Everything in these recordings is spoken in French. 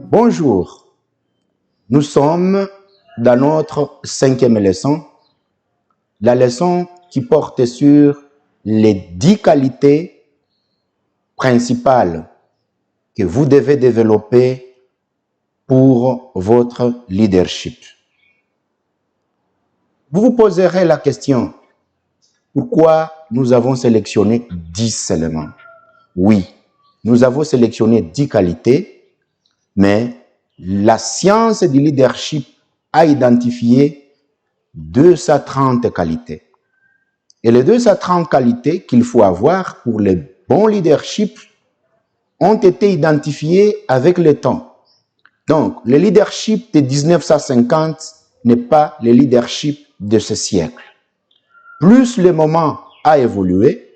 Bonjour, nous sommes dans notre 5e leçon, la leçon qui porte sur les 10 qualités principales que vous devez développer pour votre leadership. Vous vous poserez la question, pourquoi nous avons sélectionné 10 seulement? Oui, nous avons sélectionné 10 qualités, mais la science du leadership a identifié 230 qualités. Et les 230 qualités qu'il faut avoir pour le bon leadership ont été identifiées avec le temps. Donc, le leadership de 1950 n'est pas le leadership de ce siècle. Plus le moment a évolué,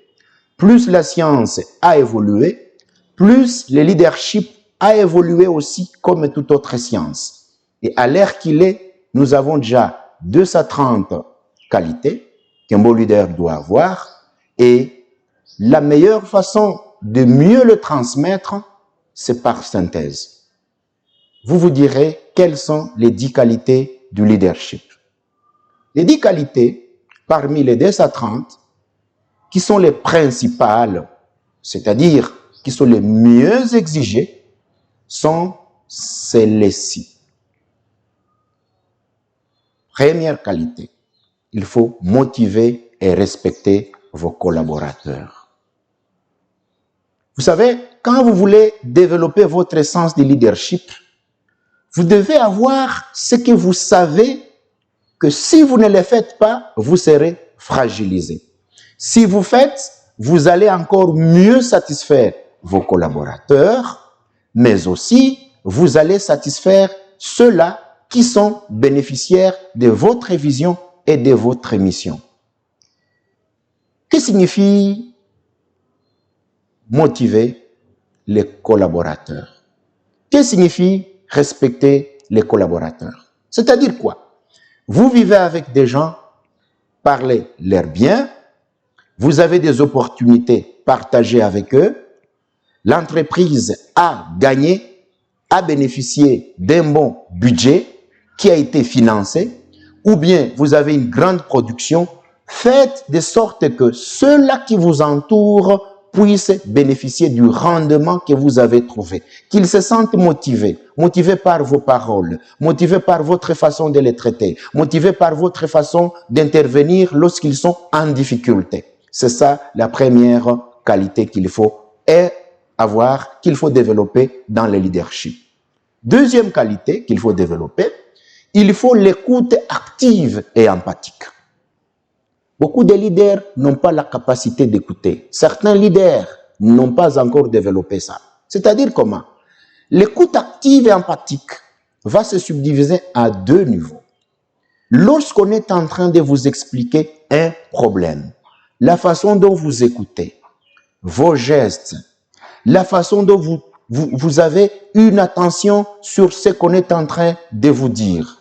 plus la science a évolué, plus le leadership a évolué aussi comme toute autre science. Et à l'ère qu'il est, nous avons déjà 230 qualités qu'un bon leader doit avoir. Et la meilleure façon de mieux le transmettre, c'est par synthèse. Vous vous direz quelles sont les 10 qualités du leadership. Les 10 qualités, parmi les 230, qui sont les principales, c'est-à-dire qui sont les mieux exigées, sont celles-ci. Première qualité, il faut motiver et respecter vos collaborateurs. Vous savez, quand vous voulez développer votre sens de leadership, vous devez avoir ce que vous savez que si vous ne le faites pas, vous serez fragilisé. Si vous faites, vous allez encore mieux satisfaire vos collaborateurs, mais aussi vous allez satisfaire ceux-là qui sont bénéficiaires de votre vision et de votre mission. Que signifie motiver les collaborateurs? Que signifie respecter les collaborateurs? C'est-à-dire quoi? Vous vivez avec des gens, parlez leur bien, vous avez des opportunités partagées avec eux, l'entreprise a gagné, a bénéficié d'un bon budget qui a été financé, ou bien vous avez une grande production, faites de sorte que ceux-là qui vous entourent puissent bénéficier du rendement que vous avez trouvé, qu'ils se sentent motivés par vos paroles, motivés par votre façon de les traiter, motivés par votre façon d'intervenir lorsqu'ils sont en difficulté. C'est ça la première qualité qu'il faut avoir, qu'il faut développer dans le leadership. Deuxième qualité qu'il faut développer, il faut l'écoute active et empathique. Beaucoup de leaders n'ont pas la capacité d'écouter. Certains leaders n'ont pas encore développé ça. C'est-à-dire comment? L'écoute active et empathique va se subdiviser à 2 niveaux. Lorsqu'on est en train de vous expliquer un problème, la façon dont vous écoutez, vos gestes, la façon dont vous avez une attention sur ce qu'on est en train de vous dire,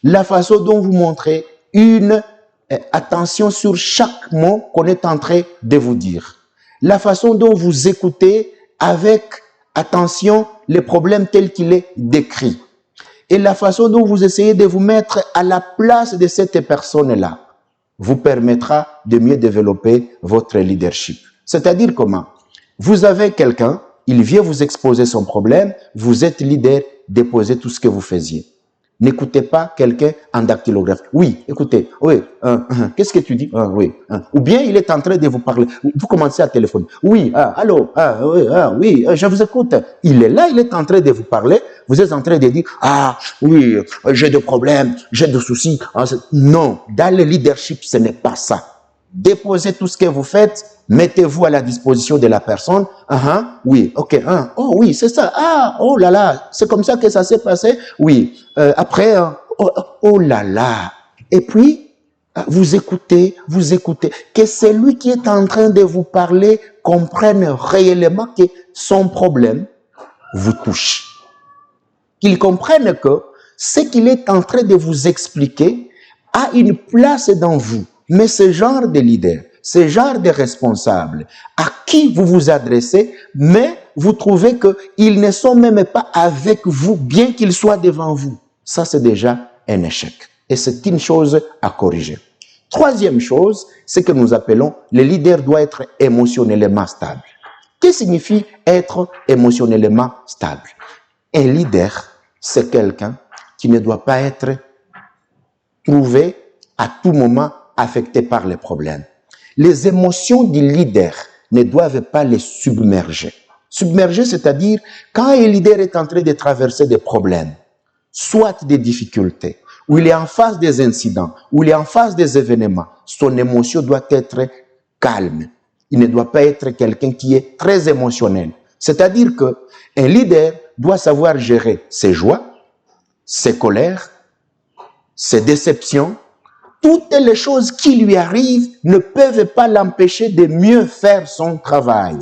la façon dont vous montrez une attention sur chaque mot qu'on est en train de vous dire, la façon dont vous écoutez avec attention les problèmes tels qu'il est décrit, et la façon dont vous essayez de vous mettre à la place de cette personne-là, vous permettra de mieux développer votre leadership. C'est-à-dire comment? Vous avez quelqu'un, il vient vous exposer son problème, vous êtes leader, déposez tout ce que vous faisiez. N'écoutez pas quelqu'un en dactylographe. Oui, écoutez, oui, qu'est-ce que tu dis? Oui, ou bien il est en train de vous parler, vous commencez à téléphoner. Oui, allô, oui, je vous écoute. Il est là, il est en train de vous parler, vous êtes en train de dire, oui, j'ai des problèmes, j'ai des soucis. Non, dans le leadership, ce n'est pas ça. Déposez tout ce que vous faites, mettez-vous à la disposition de la personne. Oui, ok, oh oui, c'est ça. Oh là là, c'est comme ça que ça s'est passé. Oui, après, oh là là. Et puis, vous écoutez, que celui qui est en train de vous parler comprenne réellement que son problème vous touche. Qu'il comprenne que ce qu'il est en train de vous expliquer a une place dans vous. Mais ce genre de leader, ce genre de responsable à qui vous vous adressez, mais vous trouvez qu'ils ne sont même pas avec vous, bien qu'ils soient devant vous. Ça, c'est déjà un échec. Et c'est une chose à corriger. Troisième chose, c'est que nous appelons, le leader doit être émotionnellement stable. Qu'est-ce que signifie être émotionnellement stable? Un leader, c'est quelqu'un qui ne doit pas être trouvé à tout moment affecté par les problèmes. Les émotions du leader ne doivent pas les submerger. Submerger, c'est-à-dire quand un leader est en train de traverser des problèmes, soit des difficultés, où il est en face des incidents, où il est en face des événements, son émotion doit être calme. Il ne doit pas être quelqu'un qui est très émotionnel. C'est-à-dire qu'un leader doit savoir gérer ses joies, ses colères, ses déceptions. Toutes les choses qui lui arrivent ne peuvent pas l'empêcher de mieux faire son travail.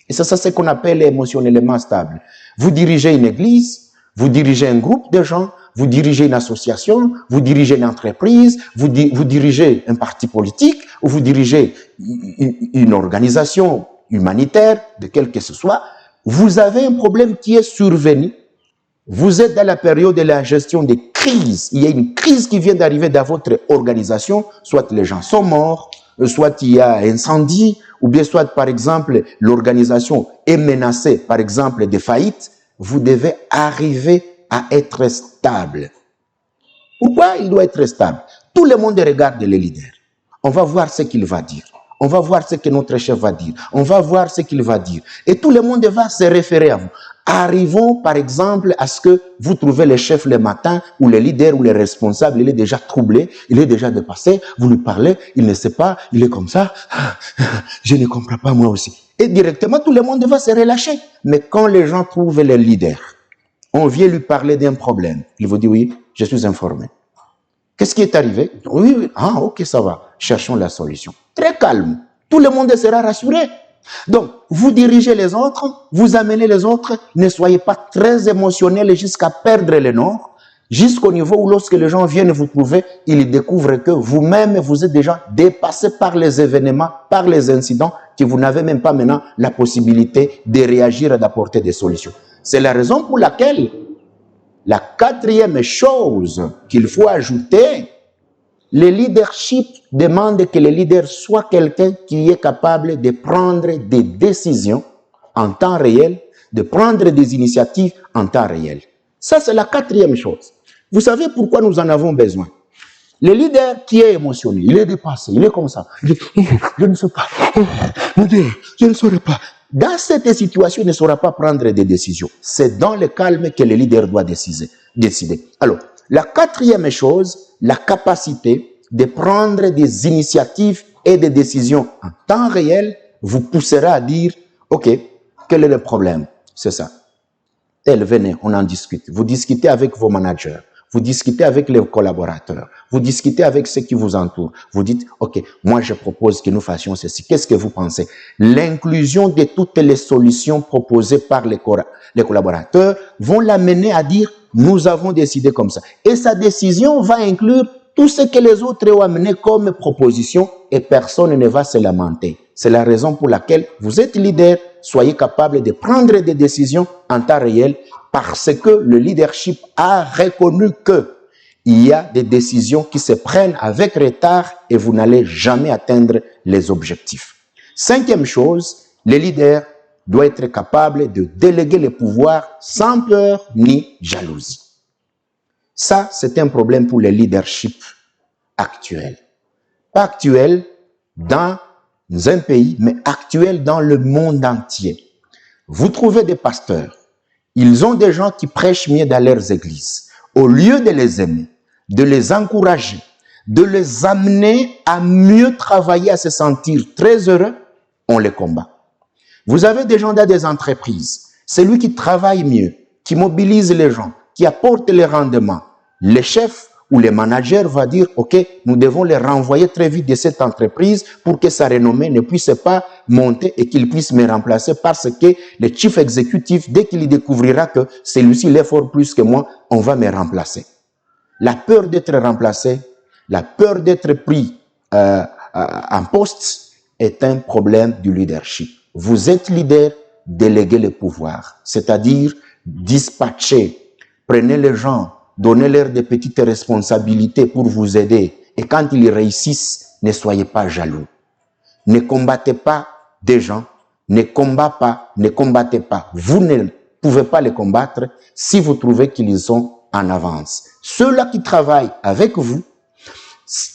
Et c'est ça ce qu'on appelle émotionnellement stable. Vous dirigez une église, vous dirigez un groupe de gens, vous dirigez une association, vous dirigez une entreprise, vous dirigez un parti politique, ou vous dirigez une organisation humanitaire, de quel que ce soit. Vous avez un problème qui est survenu. Vous êtes dans la période de la gestion des crises. Il y a une crise qui vient d'arriver dans votre organisation. Soit les gens sont morts, soit il y a un incendie, ou bien soit, par exemple, l'organisation est menacée, par exemple, de faillite. Vous devez arriver à être stable. Pourquoi il doit être stable? Tout le monde regarde le leader. On va voir ce qu'il va dire. On va voir ce que notre chef va dire. On va voir ce qu'il va dire. Et tout le monde va se référer à vous. Arrivons, par exemple, à ce que vous trouvez le chef le matin, ou le leader, ou le responsable, il est déjà troublé, il est déjà dépassé, vous lui parlez, il ne sait pas, il est comme ça. Je ne comprends pas moi aussi. Et directement, tout le monde va se relâcher. Mais quand les gens trouvent le leader, on vient lui parler d'un problème. Il vous dit, oui, je suis informé. Qu'est-ce qui est arrivé? Oui, oui. Ah, ok, ça va. Cherchons la solution. Très calme. Tout le monde sera rassuré. Donc, vous dirigez les autres, vous amenez les autres, ne soyez pas très émotionnels jusqu'à perdre le nord, jusqu'au niveau où lorsque les gens viennent vous trouver, ils découvrent que vous-même, vous êtes déjà dépassé par les événements, par les incidents, que vous n'avez même pas maintenant la possibilité de réagir et d'apporter des solutions. C'est la raison pour laquelle la quatrième chose qu'il faut ajouter, le leadership demande que le leader soit quelqu'un qui est capable de prendre des décisions en temps réel, de prendre des initiatives en temps réel. Ça, c'est la quatrième chose. Vous savez pourquoi nous en avons besoin? Le leader qui est émotionné, il est dépassé, il est comme ça. Il dit, je ne sais pas, mon Dieu, je ne saurais pas. Dans cette situation, il ne saura pas prendre des décisions. C'est dans le calme que le leader doit décider. Alors, la quatrième chose, la capacité de prendre des initiatives et des décisions en temps réel vous poussera à dire, ok, quel est le problème? C'est ça. Tel, venez, on en discute. Vous discutez avec vos managers. Vous discutez avec les collaborateurs. Vous discutez avec ceux qui vous entourent. Vous dites, ok, moi je propose que nous fassions ceci. Qu'est-ce que vous pensez? L'inclusion de toutes les solutions proposées par les collaborateurs vont l'amener à dire, nous avons décidé comme ça. Et sa décision va inclure tout ce que les autres ont amené comme proposition et personne ne va se lamenter. C'est la raison pour laquelle vous êtes leader, soyez capable de prendre des décisions en temps réel parce que le leadership a reconnu qu'il y a des décisions qui se prennent avec retard et vous n'allez jamais atteindre les objectifs. Cinquième chose, le leader doit être capable de déléguer le pouvoir sans peur ni jalousie. Ça, c'est un problème pour le leadership actuel. Pas actuel dans un pays, mais actuel dans le monde entier. Vous trouvez des pasteurs, ils ont des gens qui prêchent mieux dans leurs églises. Au lieu de les aimer, de les encourager, de les amener à mieux travailler, à se sentir très heureux, on les combat. Vous avez des gens dans des entreprises, celui qui travaille mieux, qui mobilise les gens, qui apporte les rendements, le chef ou le manager va dire, ok, nous devons les renvoyer très vite de cette entreprise pour que sa renommée ne puisse pas monter et qu'il puisse me remplacer parce que le chief exécutif, dès qu'il découvrira que celui-ci l'est fort plus que moi, on va me remplacer. La peur d'être remplacé, la peur d'être pris en poste est un problème du leadership. Vous êtes leader, déléguez le pouvoir, c'est-à-dire dispatchez, prenez les gens, donnez-leur des petites responsabilités pour vous aider. Et quand ils réussissent, ne soyez pas jaloux. Ne combattez pas des gens, ne combattez pas. Vous ne pouvez pas les combattre si vous trouvez qu'ils sont en avance. Ceux-là qui travaillent avec vous,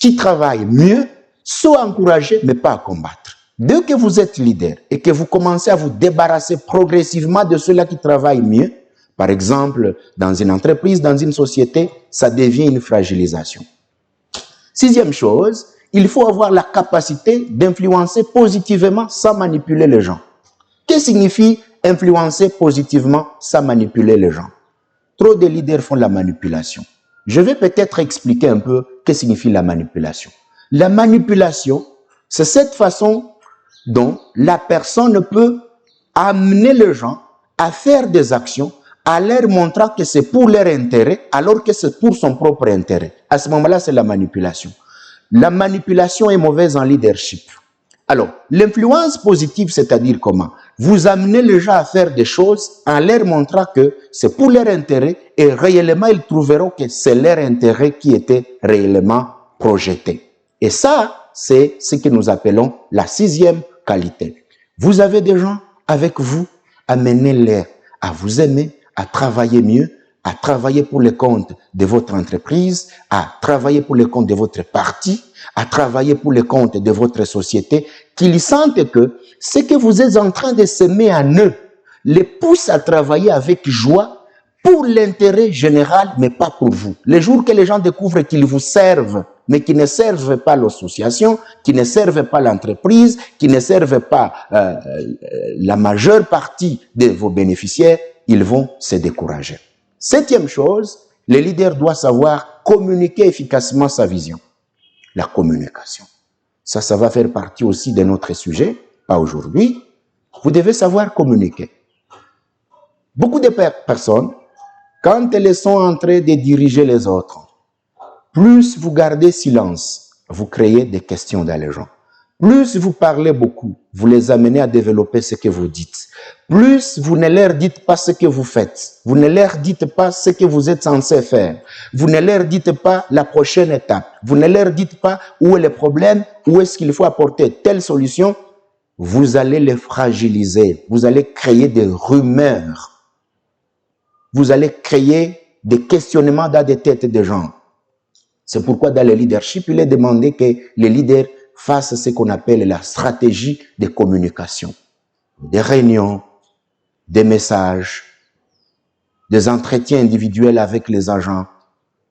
qui travaillent mieux, sont encouragés, mais pas à combattre. Dès que vous êtes leader et que vous commencez à vous débarrasser progressivement de ceux-là qui travaillent mieux, par exemple, dans une entreprise, dans une société, ça devient une fragilisation. Sixième chose, il faut avoir la capacité d'influencer positivement sans manipuler les gens. Qu'est-ce que signifie influencer positivement sans manipuler les gens? Trop de leaders font la manipulation. Je vais peut-être expliquer un peu ce que signifie la manipulation. La manipulation, c'est cette façon dont la personne peut amener les gens à faire des actions en leur montrant que c'est pour leur intérêt alors que c'est pour son propre intérêt. À ce moment-là, c'est la manipulation. La manipulation est mauvaise en leadership. Alors, l'influence positive, c'est-à-dire comment? Vous amenez les gens à faire des choses en leur montrant que c'est pour leur intérêt et réellement, ils trouveront que c'est leur intérêt qui était réellement projeté. Et ça, c'est ce que nous appelons la sixième qualité. Vous avez des gens avec vous, amenez-les à vous aimer, à travailler mieux, à travailler pour le compte de votre entreprise, à travailler pour le compte de votre parti, à travailler pour le compte de votre société, qu'ils sentent que ce que vous êtes en train de semer en eux les pousse à travailler avec joie pour l'intérêt général, mais pas pour vous. Les jours que les gens découvrent qu'ils vous servent, mais qui ne servent pas l'association, qui ne servent pas l'entreprise, qui ne servent pas la majeure partie de vos bénéficiaires, ils vont se décourager. Septième chose, le leader doit savoir communiquer efficacement sa vision. La communication. Ça va faire partie aussi de notre sujet, pas aujourd'hui. Vous devez savoir communiquer. Beaucoup de personnes, quand elles sont en train de diriger les autres, plus vous gardez silence, vous créez des questions dans les gens. Plus vous parlez beaucoup, vous les amenez à développer ce que vous dites. Plus vous ne leur dites pas ce que vous faites. Vous ne leur dites pas ce que vous êtes censé faire. Vous ne leur dites pas la prochaine étape. Vous ne leur dites pas où est le problème, où est-ce qu'il faut apporter telle solution. Vous allez les fragiliser. Vous allez créer des rumeurs. Vous allez créer des questionnements dans des têtes des gens. C'est pourquoi dans le leadership, il est demandé que les leaders fassent ce qu'on appelle la stratégie de communication. Des réunions, des messages, des entretiens individuels avec les agents.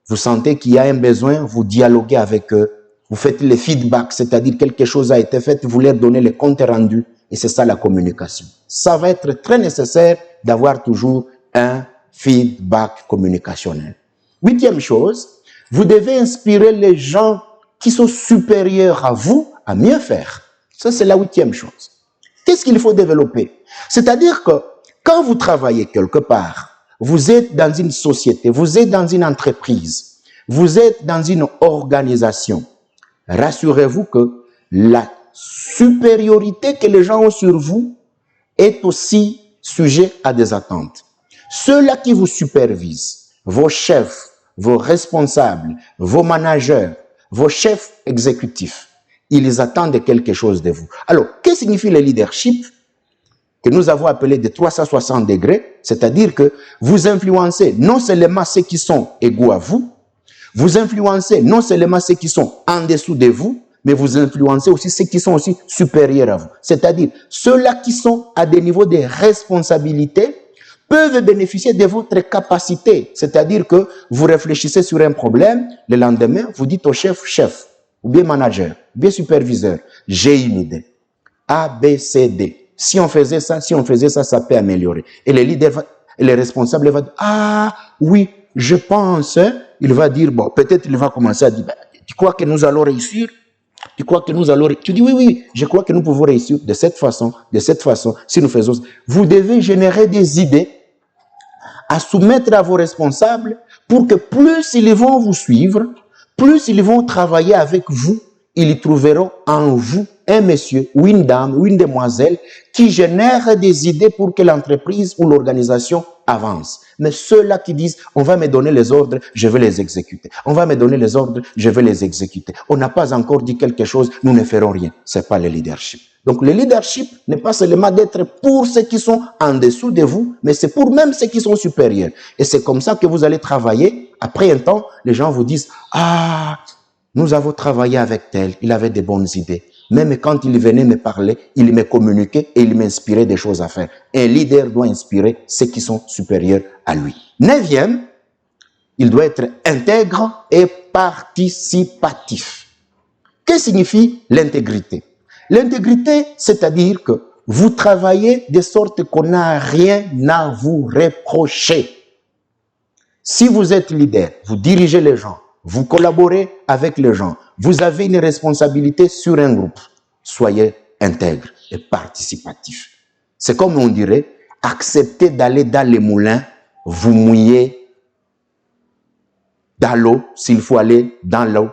Vous sentez qu'il y a un besoin, vous dialoguez avec eux. Vous faites les feedbacks, c'est-à-dire quelque chose a été fait, vous leur donnez le compte rendu. Et c'est ça la communication. Ça va être très nécessaire d'avoir toujours un feedback communicationnel. Huitième chose, vous devez inspirer les gens qui sont supérieurs à vous à mieux faire. Ça, c'est la huitième chose. Qu'est-ce qu'il faut développer? C'est-à-dire que quand vous travaillez quelque part, vous êtes dans une société, vous êtes dans une entreprise, vous êtes dans une organisation, rassurez-vous que la supériorité que les gens ont sur vous est aussi sujet à des attentes. Ceux-là qui vous supervisent, vos chefs, vos responsables, vos managers, vos chefs exécutifs, ils attendent quelque chose de vous. Alors, que signifie le leadership que nous avons appelé de 360 degrés? C'est-à-dire que vous influencez non seulement ceux qui sont égaux à vous, vous influencez non seulement ceux qui sont en dessous de vous, mais vous influencez aussi ceux qui sont aussi supérieurs à vous. C'est-à-dire, ceux-là qui sont à des niveaux de responsabilité peuvent bénéficier de votre capacité. C'est-à-dire que vous réfléchissez sur un problème, le lendemain, vous dites au chef, ou bien manager, ou bien superviseur, j'ai une idée. A, B, C, D. Si on faisait ça, ça peut améliorer. Et le leader, le responsable va dire, ah, oui, je pense, hein. Il va dire, bon, peut-être il va commencer à dire, bah, tu crois que nous allons réussir? Tu crois que nous allons réussir? Tu dis, oui, je crois que nous pouvons réussir de cette façon, si nous faisons ça. Vous devez générer des idées à soumettre à vos responsables pour que plus ils vont vous suivre, plus ils vont travailler avec vous ils trouveront en vous un monsieur ou une dame ou une demoiselle qui génère des idées pour que l'entreprise ou l'organisation avance. Mais ceux-là qui disent, on va me donner les ordres, je vais les exécuter. On va me donner les ordres, je vais les exécuter. On n'a pas encore dit quelque chose, nous ne ferons rien. C'est pas le leadership. Donc le leadership n'est pas seulement d'être pour ceux qui sont en dessous de vous, mais c'est pour même ceux qui sont supérieurs. Et c'est comme ça que vous allez travailler. Après un temps, les gens vous disent, ah, nous avons travaillé avec tel, il avait des bonnes idées. Même quand il venait me parler, il me communiquait et il m'inspirait des choses à faire. Un leader doit inspirer ceux qui sont supérieurs à lui. Neuvième, il doit être intègre et participatif. Que signifie l'intégrité? L'intégrité, c'est-à-dire que vous travaillez de sorte qu'on n'a rien à vous reprocher. Si vous êtes leader, vous dirigez les gens, vous collaborez avec les gens, vous avez une responsabilité sur un groupe. Soyez intègre et participatif. C'est comme on dirait, acceptez d'aller dans les moulins, vous mouillez dans l'eau, s'il faut aller dans l'eau.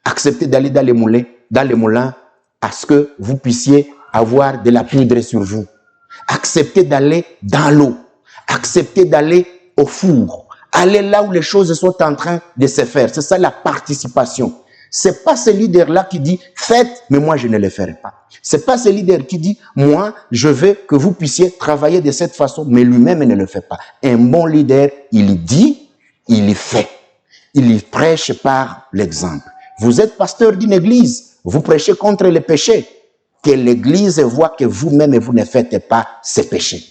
Acceptez d'aller dans les moulins, à ce que vous puissiez avoir de la poudre sur vous. Acceptez d'aller dans l'eau. Acceptez d'aller au four. Allez là où les choses sont en train de se faire. C'est ça la participation. C'est pas ce leader-là qui dit « faites, mais moi je ne le ferai pas ». C'est pas ce leader qui dit « moi je veux que vous puissiez travailler de cette façon », mais lui-même ne le fait pas. Un bon leader, il dit, il fait. Il prêche par l'exemple. Vous êtes pasteur d'une église. Vous prêchez contre les péchés. Que l'église voit que vous-même, vous ne faites pas ces péchés.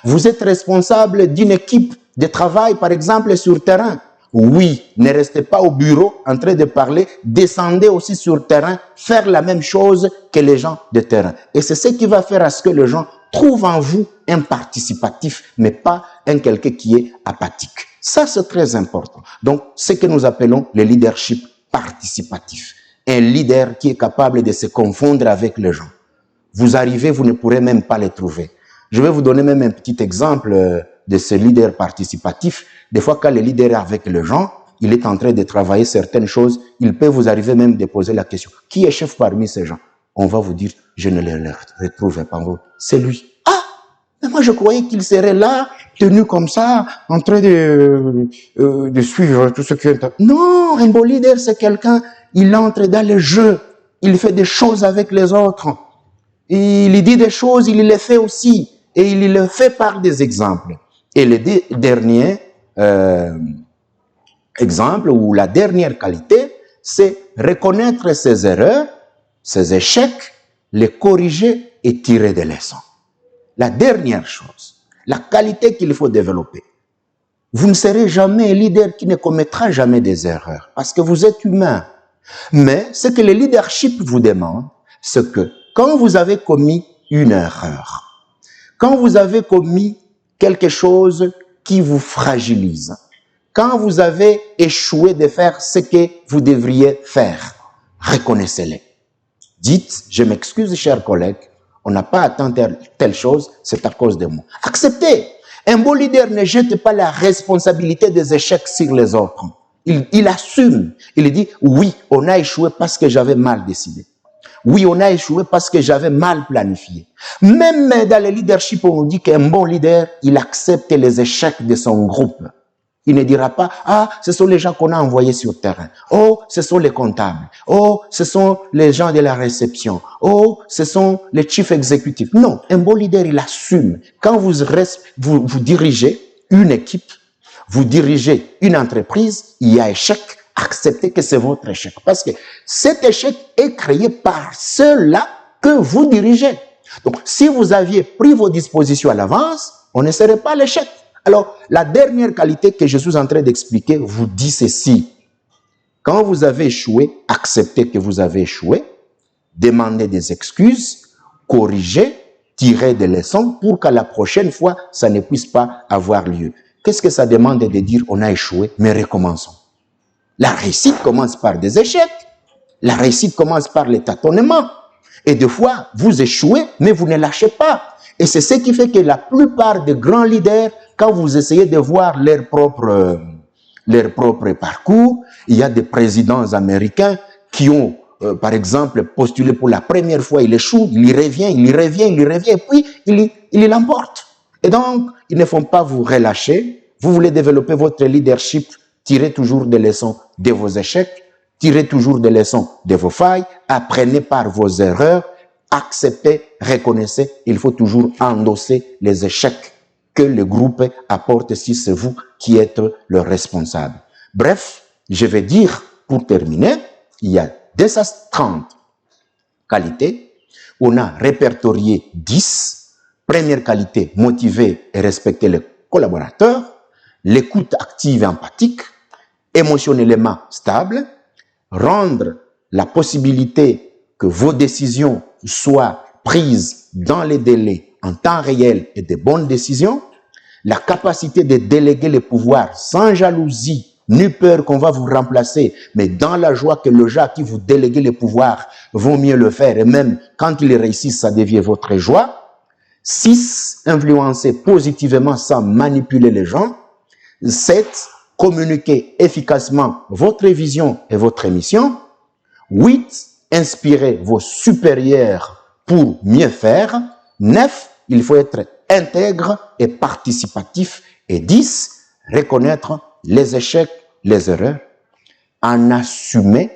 Vous êtes responsable d'une équipe de travail, par exemple, sur terrain. Oui, ne restez pas au bureau en train de parler. Descendez aussi sur terrain, faire la même chose que les gens de terrain. Et c'est ce qui va faire à ce que les gens trouvent en vous un participatif, mais pas un quelqu'un qui est apathique. Ça, c'est très important. Donc, ce que nous appelons le leadership participatif. Un leader qui est capable de se confondre avec les gens. Vous arrivez, vous ne pourrez même pas les trouver. Je vais vous donner même un petit exemple de ce leader participatif. Des fois, quand le leader est avec les gens, il est en train de travailler certaines choses, il peut vous arriver même de poser la question. Qui est chef parmi ces gens? On va vous dire, je ne les retrouve pas. C'est lui. Ah! Mais moi, je croyais qu'il serait là, tenu comme ça, en train de suivre tout ce qui est... Non, un bon leader, c'est quelqu'un, il entre dans le jeu, il fait des choses avec les autres. Il dit des choses, il les fait aussi. Et il le fait par des exemples. Et le dernier exemple, ou la dernière qualité, c'est reconnaître ses erreurs, ses échecs, les corriger et tirer des leçons. La dernière chose, la qualité qu'il faut développer. Vous ne serez jamais un leader qui ne commettra jamais des erreurs, parce que vous êtes humain. Mais ce que le leadership vous demande, c'est que quand vous avez commis une erreur, quand vous avez commis quelque chose qui vous fragilise, quand vous avez échoué de faire ce que vous devriez faire, reconnaissez-les. Dites, je m'excuse, chers collègues, on n'a pas atteint telle chose, c'est à cause de moi. Acceptez. Un bon leader ne jette pas la responsabilité des échecs sur les autres. Il assume. Il dit, oui, on a échoué parce que j'avais mal décidé. Oui, on a échoué parce que j'avais mal planifié. Même dans le leadership, on dit qu'un bon leader, il accepte les échecs de son groupe. Il ne dira pas, ah, ce sont les gens qu'on a envoyés sur le terrain. Oh, ce sont les comptables. Oh, ce sont les gens de la réception. Oh, ce sont les chiefs exécutifs. Non, un bon leader, il assume. Quand vous dirigez une équipe, vous dirigez une entreprise, il y a échec, acceptez que c'est votre échec. Parce que cet échec est créé par ceux-là que vous dirigez. Donc, si vous aviez pris vos dispositions à l'avance, on ne serait pas à l'échec. Alors, la dernière qualité que je suis en train d'expliquer vous dit ceci. Quand vous avez échoué, acceptez que vous avez échoué, demandez des excuses, corrigez, tirez des leçons pour qu'à la prochaine fois, ça ne puisse pas avoir lieu. Qu'est-ce que ça demande de dire on a échoué, mais recommençons. La réussite commence par des échecs. La réussite commence par les tâtonnements. Et des fois, vous échouez, mais vous ne lâchez pas. Et c'est ce qui fait que la plupart des grands leaders, quand vous essayez de voir leur propre parcours, il y a des présidents américains qui ont par exemple, postuler pour la première fois, il échoue, il y revient, et puis il l'emporte. Et donc, il ne faut pas vous relâcher. Vous voulez développer votre leadership, tirez toujours des leçons de vos échecs, tirez toujours des leçons de vos failles, apprenez par vos erreurs, acceptez, reconnaissez, il faut toujours endosser les échecs que le groupe apporte si c'est vous qui êtes le responsable. Bref, je vais dire, pour terminer, il y a 230 qualités. On a répertorié 10. Première qualité, motiver et respecter les collaborateurs. L'écoute active et empathique. Émotionnellement stable. Rendre la possibilité que vos décisions soient prises dans les délais en temps réel et de bonnes décisions, la capacité de déléguer les pouvoirs sans jalousie, ni peur qu'on va vous remplacer, mais dans la joie que le gens à qui vous déléguez les pouvoirs vont mieux le faire, et même quand ils réussissent, ça devient votre joie. 6. Influencer positivement sans manipuler les gens. 7. Communiquer efficacement votre vision et votre mission. 8. Inspirer vos supérieurs pour mieux faire. 9. Il faut être intègre et participatif. Et 10. Reconnaître les échecs, les erreurs, en assumer,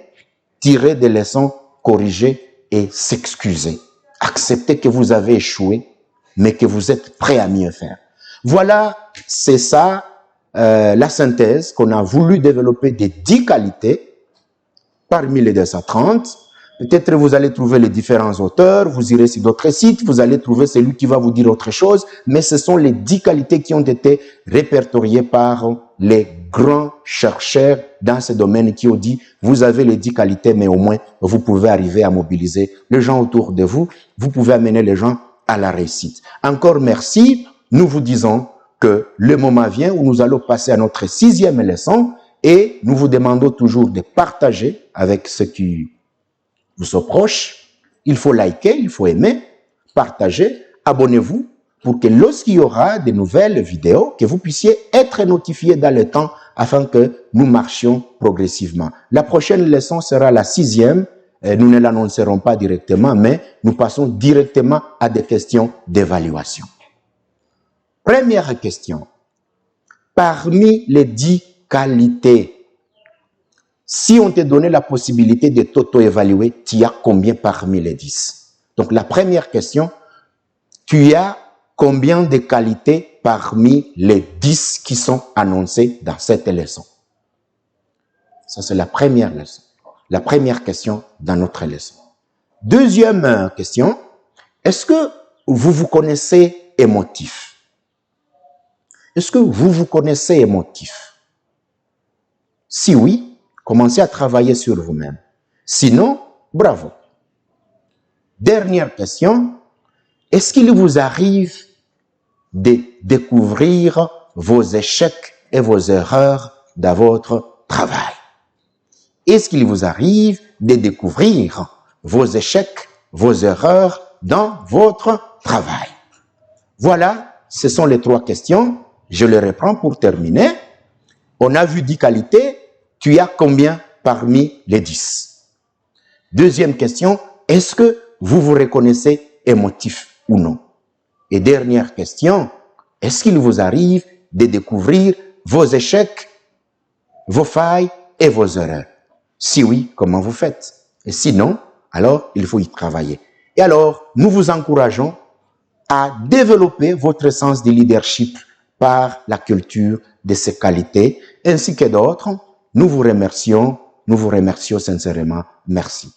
tirer des leçons, corriger et s'excuser. Accepter que vous avez échoué, mais que vous êtes prêt à mieux faire. Voilà, c'est ça la synthèse qu'on a voulu développer des 10 qualités parmi les 230. Peut-être vous allez trouver les différents auteurs, vous irez sur d'autres sites, vous allez trouver celui qui va vous dire autre chose, mais ce sont les 10 qualités qui ont été répertoriées par les grands chercheurs dans ce domaine qui ont dit, vous avez les 10 qualités, mais au moins vous pouvez arriver à mobiliser les gens autour de vous, vous pouvez amener les gens à la réussite. Encore merci, nous vous disons que le moment vient où nous allons passer à notre 6e leçon et nous vous demandons toujours de partager avec ceux qui vous sont proches. Il faut liker, il faut aimer, partager, abonnez-vous pour que lorsqu'il y aura de nouvelles vidéos, que vous puissiez être notifiés dans le temps afin que nous marchions progressivement. La prochaine leçon sera la 6e. Nous ne l'annoncerons pas directement, mais nous passons directement à des questions d'évaluation. Première question. Parmi les 10 qualités, si on te donnait la possibilité de t'auto-évaluer, tu as combien parmi les 10? Donc la première question, tu as combien de qualités parmi les 10 qui sont annoncées dans cette leçon? Ça, c'est la première leçon. La première question dans notre leçon. Deuxième question, est-ce que vous vous connaissez émotif? Est-ce que vous vous connaissez émotif? Si oui, commencez à travailler sur vous-même. Sinon, bravo. Dernière question, est-ce qu'il vous arrive de découvrir vos échecs et vos erreurs dans votre travail? Est-ce qu'il vous arrive de découvrir vos échecs, vos erreurs dans votre travail? Voilà, ce sont les 3 questions. Je les reprends pour terminer. On a vu 10 qualités. Tu as combien parmi les 10? Deuxième question, est-ce que vous vous reconnaissez émotif ou non? Et dernière question, est-ce qu'il vous arrive de découvrir vos échecs, vos failles et vos erreurs? Si oui, comment vous faites? Et sinon, alors il faut y travailler. Et alors, nous vous encourageons à développer votre sens de leadership par la culture de ces qualités, ainsi que d'autres. Nous vous remercions sincèrement. Merci.